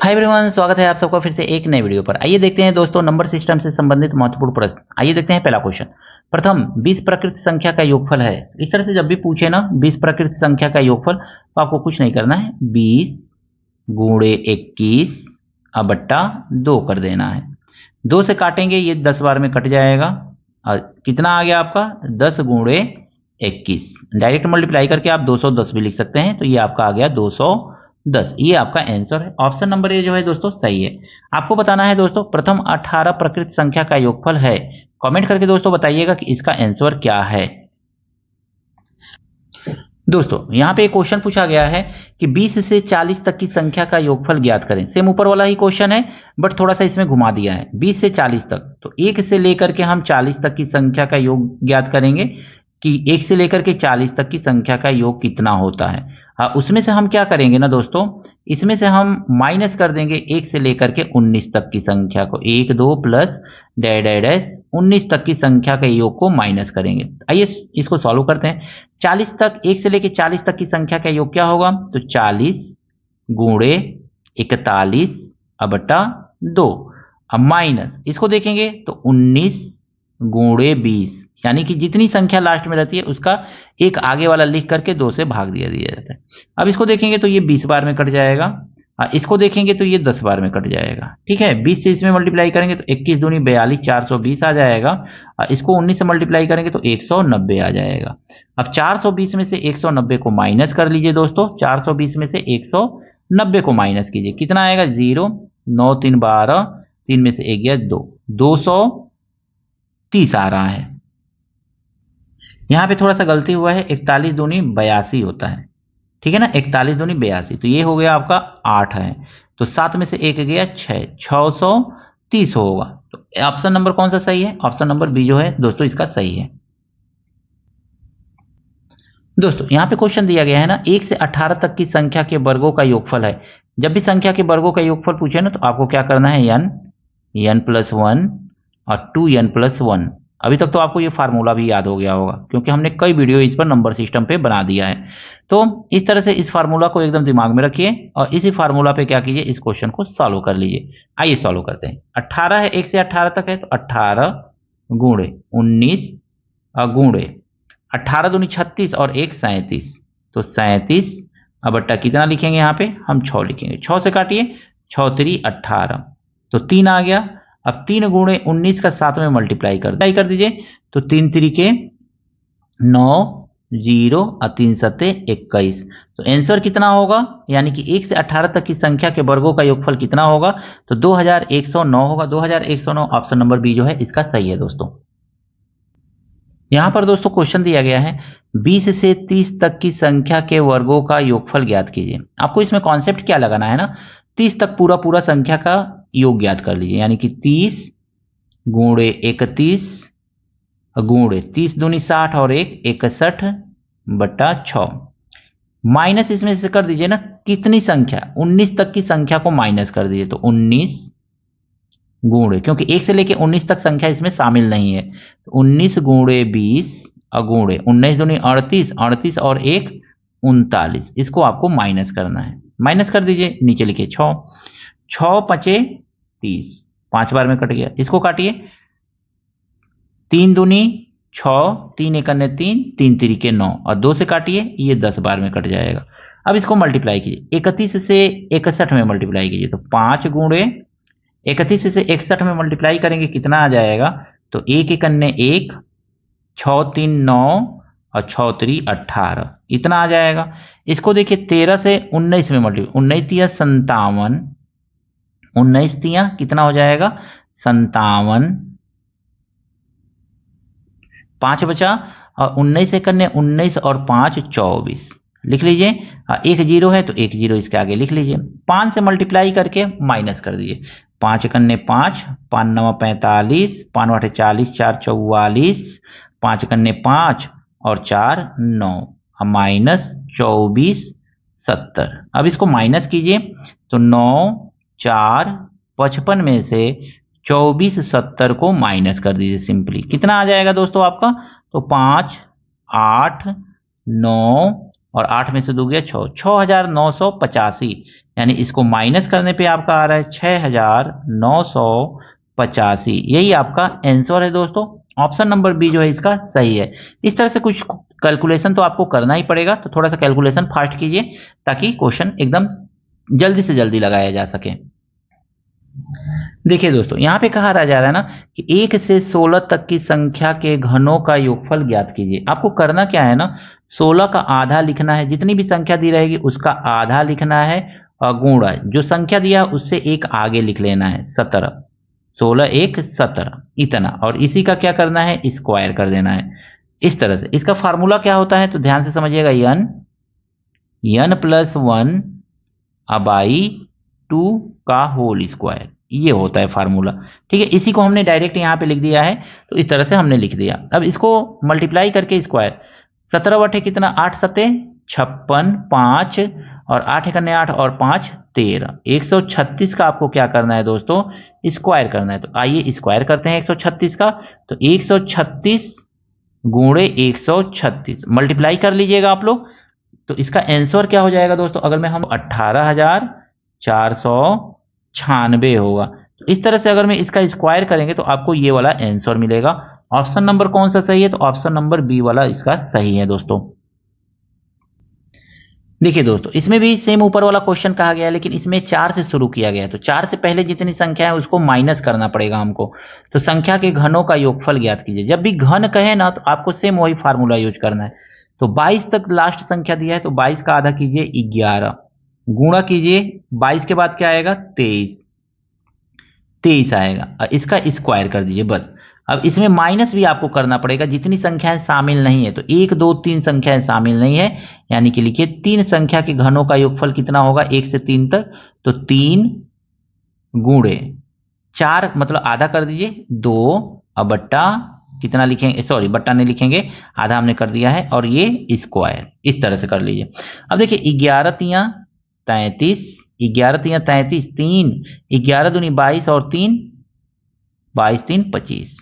Hi everyone, स्वागत है आप सबका फिर से एक नए वीडियो पर। आइए देखते हैं दोस्तों नंबर सिस्टम से संबंधित महत्वपूर्ण प्रश्न। आइए देखते हैं पहला क्वेश्चन। प्रथम 20 प्रकृत संख्या का योगफल है। इस तरह से जब भी पूछे ना 20 प्रकृत संख्या का योगफल, तो आपको कुछ नहीं करना है, 20 गुणे 21 बट्टा 2 कर देना है। 2 से काटेंगे, ये 10 बार में कट जाएगा। और कितना आ गया आपका 10 गुणे 21। डायरेक्ट मल्टीप्लाई करके आप 210 भी लिख सकते हैं, तो ये आपका आ गया 210। ये आपका आंसर है। ऑप्शन नंबर ए जो है दोस्तों सही है। आपको बताना है दोस्तों प्रथम 18 प्रकृत संख्या का योगफल है। कमेंट करके दोस्तों बताइएगा कि इसका आंसर क्या है। दोस्तों यहाँ पे एक क्वेश्चन पूछा गया है कि 20 से 40 तक की संख्या का योगफल ज्ञात करें। सेम ऊपर वाला ही क्वेश्चन है, बट थोड़ा सा इसमें घुमा दिया है। 20 से 40 तक, तो 1 से लेकर के हम 40 तक की संख्या का योग ज्ञात करेंगे कि 1 से लेकर के 40 तक की संख्या का योग कितना होता है। उसमें से हम क्या करेंगे ना दोस्तों, इसमें से हम माइनस कर देंगे 1 से लेकर के 19 तक की संख्या को। 1 2 प्लस डैश डैश डैश 19 तक की संख्या के योग को माइनस करेंगे। आइए इसको सॉल्व करते हैं। 40 तक, 1 से लेकर 40 तक की संख्या का योग क्या होगा, तो 40 गुणे 41 बटा 2। अब माइनस इसको देखेंगे तो 19 गुणे 20, यानी कि जितनी संख्या लास्ट में रहती है उसका एक आगे वाला लिख करके 2 से भाग दिया जाता है। अब इसको देखेंगे तो ये 20 बार में कट जाएगा। इसको देखेंगे तो ये 10 बार में कट जाएगा। ठीक है, 20 से इसमें मल्टीप्लाई करेंगे तो 21 दूनी 42 420 आ जाएगा। इसको 19 से मल्टीप्लाई करेंगे तो 190 आ जाएगा। अब 420 में से 190 को माइनस कर लीजिए दोस्तों। 420 में से 190 को माइनस कीजिए, कितना आएगा 0 9 3 12, 3 में से 1 गया 2, 230 आ रहा है। यहाँ पे थोड़ा सा गलती हुआ है, 41 दूनी 82 होता है। ठीक है ना, 41 दूनी 82, तो ये हो गया आपका 8 है। तो 7 में से 1 गया 6, 630 होगा। तो ऑप्शन नंबर कौन सा सही है, ऑप्शन नंबर बी जो है दोस्तों इसका सही है। दोस्तों यहाँ पे क्वेश्चन दिया गया है ना, 1 से 18 तक की संख्या के वर्गों का योगफल है। जब भी संख्या के वर्गों का योगफल पूछे ना, तो आपको क्या करना है, n+1 और 2n+1। अभी तक तो आपको ये फार्मूला भी याद हो गया होगा, क्योंकि हमने कई वीडियो इस पर नंबर सिस्टम पे बना दिया है। तो इस तरह से इस फार्मूला को एकदम दिमाग में रखिए और इसी फार्मूला पे क्या कीजिए, इस क्वेश्चन को सॉल्व कर लीजिए। आइए सॉल्व करते हैं। 18 है, 1 से 18 तक है, तो 18 गुणे 19 गुणे 18 दूनी 36 और 1 37, तो 37 बट्टा कितना लिखेंगे, यहाँ पे हम 6 लिखेंगे। 6 से काटिए, 6 3 18, तो 3 आ गया। अब 3 गुणे 19 का 7 में मल्टीप्लाई कर दीजिए, तो 3 3 9 0 और 3 7 21। तो आंसर कितना होगा, यानी कि 1 से 18 तक की संख्या के वर्गों का योगफल कितना होगा, तो 2109 होगा। 2109 ऑप्शन नंबर बी जो है इसका सही है दोस्तों। यहां पर दोस्तों क्वेश्चन दिया गया है 20 से 30 तक की संख्या के वर्गों का योगफल ज्ञात कीजिए। आपको इसमें कॉन्सेप्ट क्या लगाना है ना, 30 तक पूरा संख्या का योग ज्ञात कर लीजिए, यानी कि 30 गुणे 31 गुणे 30 दूनी 60 और 1 61 बट्टा 6। माइनस इसमें से कर दीजिए ना, कितनी संख्या, 19 तक की संख्या को माइनस कर दीजिए, तो 19 गुणे, क्योंकि 1 से लेके 19 तक संख्या इसमें शामिल नहीं है, तो 19 गुणे 20 गुणे 19 दूनी 38, 38 और 1 39। इसको आपको माइनस करना है, माइनस कर दीजिए, नीचे लिखिए 6, 6 5 30, 5 बार में कट गया। इसको काटिए, 3 दूनी 6, 3 1 3, 3 3 9 और 2 से काटिए, ये 10 बार में कट जाएगा। अब इसको मल्टीप्लाई कीजिए, 31 से 61 में मल्टीप्लाई कीजिए, तो 5 गुणे 31 से 61 में मल्टीप्लाई करेंगे, कितना आ जाएगा, तो 1 1 1, 6 3 9 और 6 3 18, इतना आ जाएगा। इसको देखिए 13 से 19 में मल्टीप्लाई, 19 तिया 57, 19 तिया कितना हो जाएगा 57, 5 बचा, और 19 1 19 और 5 24, लिख लीजिए। 1 0 है तो 1 0 इसके आगे लिख लीजिए। 5 से मल्टीप्लाई करके माइनस कर दीजिए, 5 1 5, 5 9 45, 5 8 40, 4 44, 5 1 5 और 4 9, माइनस 24 70। अब इसको माइनस कीजिए, तो 9 4 55 में से 24 70 को माइनस कर दीजिए सिंपली, कितना आ जाएगा दोस्तों आपका, तो 5 8 9 और 8 में से 2 गया 6, 6985। यानी इसको माइनस करने पे आपका आ रहा है 6985। यही आपका आंसर है दोस्तों। ऑप्शन नंबर बी जो है इसका सही है। इस तरह से कुछ कैलकुलेशन तो आपको करना ही पड़ेगा, तो थोड़ा सा कैलकुलेशन फास्ट कीजिए ताकि क्वेश्चन एकदम जल्दी से जल्दी लगाया जा सके। देखिए दोस्तों, यहां पे कहा जा रहा है ना कि 1 से 16 तक की संख्या के घनों का योगफल ज्ञात कीजिए। आपको करना क्या है ना, 16 का आधा लिखना है, जितनी भी संख्या दी रहेगी उसका आधा लिखना है और गुणा जो संख्या दिया उससे एक आगे लिख लेना है, 17। 16 1 17 इतना, और इसी का क्या करना है, स्क्वायर कर देना है इस तरह से। इसका फार्मूला क्या होता है तो ध्यान से समझिएगा, n प्लस 1 बाई 2 का होल स्क्वायर, ये होता है फार्मूला। ठीक है, इसी को हमने डायरेक्ट यहाँ पे लिख दिया है, तो इस तरह से हमने लिख दिया। अब इसको मल्टीप्लाई करके स्क्वायर, 17 बटे कितना, 8 सते 56, 5 और 8 एकने 8 और 5 13, 136 का आपको क्या करना है दोस्तों, स्क्वायर करना है। तो आइए स्क्वायर करते हैं 136 का। तो 136 गुणे 136 मल्टीप्लाई कर लीजिएगा आप लोग, तो इसका आंसर क्या हो जाएगा दोस्तों, अगर मैं हम 18,496 होगा। तो इस तरह से अगर मैं इसका स्क्वायर करेंगे तो आपको ये वाला आंसर मिलेगा। ऑप्शन नंबर कौन सा सही है, तो ऑप्शन नंबर बी वाला इसका सही है दोस्तों। देखिए दोस्तों, इसमें भी सेम ऊपर वाला क्वेश्चन कहा गया है, लेकिन इसमें 4 से शुरू किया गया है, तो 4 से पहले जितनी संख्या है उसको माइनस करना पड़ेगा हमको। तो संख्या के घनों का योगफल ज्ञात कीजिए। जब भी घन कहे ना तो आपको सेम वही फार्मूला यूज करना है। तो 22 तक लास्ट संख्या दिया है, तो 22 का आधा कीजिए 11, गुणा कीजिए 22 के बाद क्या आएगा 23 आएगा, और इसका स्क्वायर कर दीजिए बस। अब इसमें माइनस भी आपको करना पड़ेगा, जितनी संख्याएं शामिल नहीं है, तो 1 2 3 संख्याएं शामिल नहीं है, यानी कि लिखिए 3 संख्या के घनों का योगफल कितना होगा 1 से 3 तक, तो 3 गुणे 4 मतलब आधा कर दीजिए 2, अब बट्टा कितना लिखेंगे, सॉरी बट्टा नहीं लिखेंगे, आधा हमने कर दिया है, और ये स्क्वायर इस तरह से कर लीजिए। अब देखिए 11 तियां 33, 11 तियां 33, 3 11 दूनी 22 और 3 22 3 25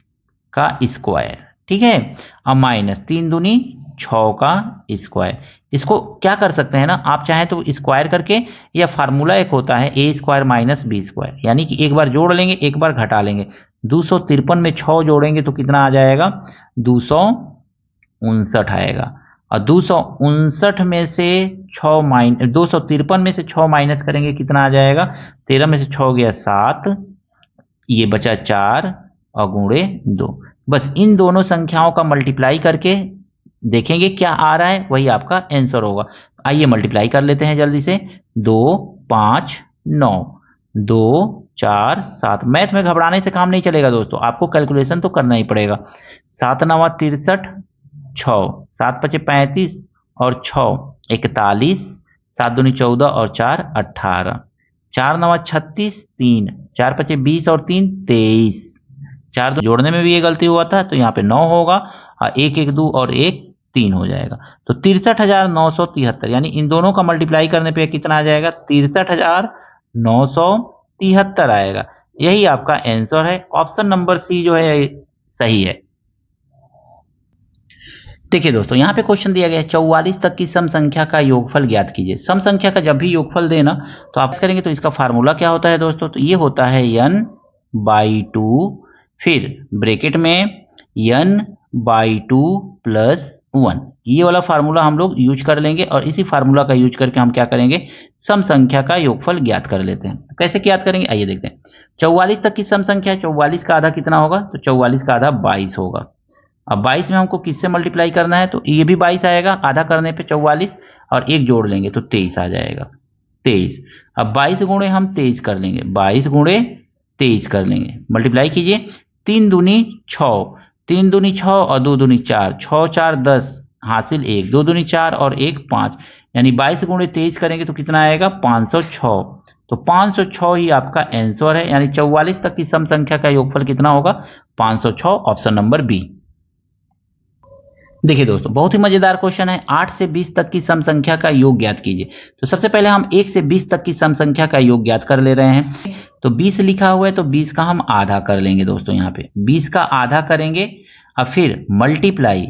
का स्क्वायर। ठीक है, अब माइनस 3 दूनी 6 का स्क्वायर। इसको क्या कर सकते हैं ना, आप चाहें तो स्क्वायर करके, या फार्मूला एक होता है ए स्क्वायर माइनस बी स्क्वायर, यानी कि एक बार जोड़ लेंगे एक बार घटा लेंगे। 253 में 6 जोड़ेंगे तो कितना आ जाएगा, 259 आएगा, और 259 में से 6 माइनस 253 में से 6 माइनस करेंगे कितना आ जाएगा, 13 में से 6 गया 7, ये बचा 4 और गुणे 2। बस इन दोनों संख्याओं का मल्टीप्लाई करके देखेंगे क्या आ रहा है, वही आपका आंसर होगा। आइए मल्टीप्लाई कर लेते हैं जल्दी से। 2 5 9 2 4 7। मैथ में घबराने से काम नहीं चलेगा दोस्तों, आपको कैलकुलेशन तो करना ही पड़ेगा। 7 9 63, 6 7 5 35 और 6 41, 7 दूनी 14 और 4 18, 4 9 36, 3 4 5 20 और 3 23। 4 जोड़ने में भी ये गलती हुआ था, तो यहाँ पे 9 होगा, 1 1 2 और 1 3 हो जाएगा। तो 63,973, यानी इन दोनों का मल्टीप्लाई करने पे कितना आ जाएगा, 63,973 आएगा। यही आपका आंसर है। ऑप्शन नंबर सी जो है सही है। देखिए दोस्तों, यहाँ पे क्वेश्चन दिया गया है 44 तक की सम संख्या का योगफल ज्ञात कीजिए। सम संख्या का जब भी योगफल देना तो आप करेंगे, तो इसका फार्मूला क्या होता है दोस्तों, तो ये होता है n/2, फिर ब्रैकेट में n/2 + 1। ये वाला फार्मूला हम लोग यूज कर लेंगे, और इसी फार्मूला का यूज करके हम क्या करेंगे, सम संख्या का योगफल ज्ञात कर लेते हैं। तो कैसे ज्ञात करेंगे, आइए देखते हैं। 44 तक की सम संख्या है, 44 का आधा कितना होगा, तो 44 का आधा 22 होगा। अब 22 में हमको किससे मल्टीप्लाई करना है, तो ये भी 22 आएगा, आधा करने पे 44 और 1 जोड़ लेंगे तो 23 आ जाएगा, 23। अब 22 गुणे हम 23 कर लेंगे, 22 गुणे 23 कर लेंगे, मल्टीप्लाई कीजिए। 3 दूनी 6, 3 दूनी 6 और 2 दूनी 4, 6 4 10 हासिल 1, 2 दूनी 4 और 1 5, यानी 22 गुणे 23 करेंगे तो कितना आएगा 506। तो 506 ही आपका आंसर है, यानी 44 तक की सम संख्या का योगफल कितना होगा 506, ऑप्शन नंबर बी। देखिए दोस्तों, बहुत ही मजेदार क्वेश्चन है। 8 से 20 तक की सम संख्या का योग ज्ञात कीजिए। तो सबसे पहले हम 1 से 20 तक की सम संख्या का योग ज्ञात कर ले रहे हैं। तो 20 लिखा हुआ है, तो 20 का हम आधा कर लेंगे दोस्तों, यहाँ पे 20 का आधा करेंगे, और फिर मल्टीप्लाई।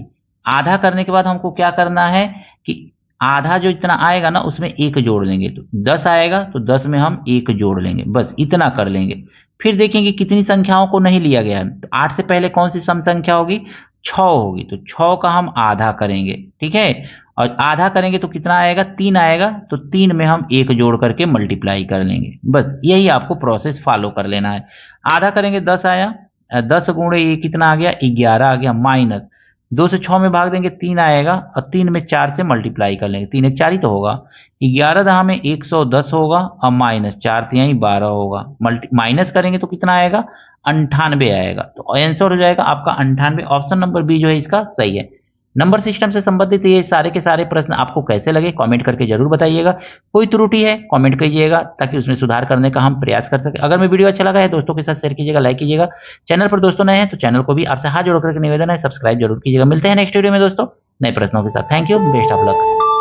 आधा करने के बाद हमको क्या करना है कि आधा जो इतना आएगा ना उसमें 1 जोड़ लेंगे, तो 10 आएगा तो 10 में हम 1 जोड़ लेंगे, बस इतना कर लेंगे। फिर देखेंगे कितनी संख्याओं को नहीं लिया गया है, तो 8 से पहले कौन सी सम संख्या होगी, 6 होगी, तो 6 का हम आधा करेंगे, ठीक है। और आधा करेंगे तो कितना आएगा, 3 आएगा, तो 3 में हम 1 जोड़ करके मल्टीप्लाई कर लेंगे, बस यही आपको प्रोसेस फॉलो कर लेना है। आधा करेंगे 10 आया, 10 गुणे ये कितना आ गया, 11 आ गया, माइनस 2 से 6 में भाग देंगे 3 आएगा, और 3 में 4 से मल्टीप्लाई कर लेंगे, 3 एक 4 ही तो होगा, 11 दहा में 110 होगा, और माइनस 4 तिहाई 12 होगा, माइनस करेंगे तो कितना आएगा, 98 आएगा। तो आंसर हो जाएगा आपका 98। ऑप्शन नंबर बी जो है इसका सही है। नंबर सिस्टम से संबंधित ये सारे के सारे प्रश्न आपको कैसे लगे कमेंट करके जरूर बताइएगा। कोई त्रुटि है कमेंट कीजिएगा ताकि उसमें सुधार करने का हम प्रयास कर सकें। अगर मैं वीडियो अच्छा लगा है दोस्तों के साथ शेयर कीजिएगा, लाइक कीजिएगा। चैनल पर दोस्तों नए हैं तो चैनल को भी आपसे हाथ जोड़ करके निवेदन है सब्सक्राइब जरूर कीजिएगा। मिलते हैं नेक्स्ट वीडियो में दोस्तों नए प्रश्नों के साथ। Thank you, best of luck.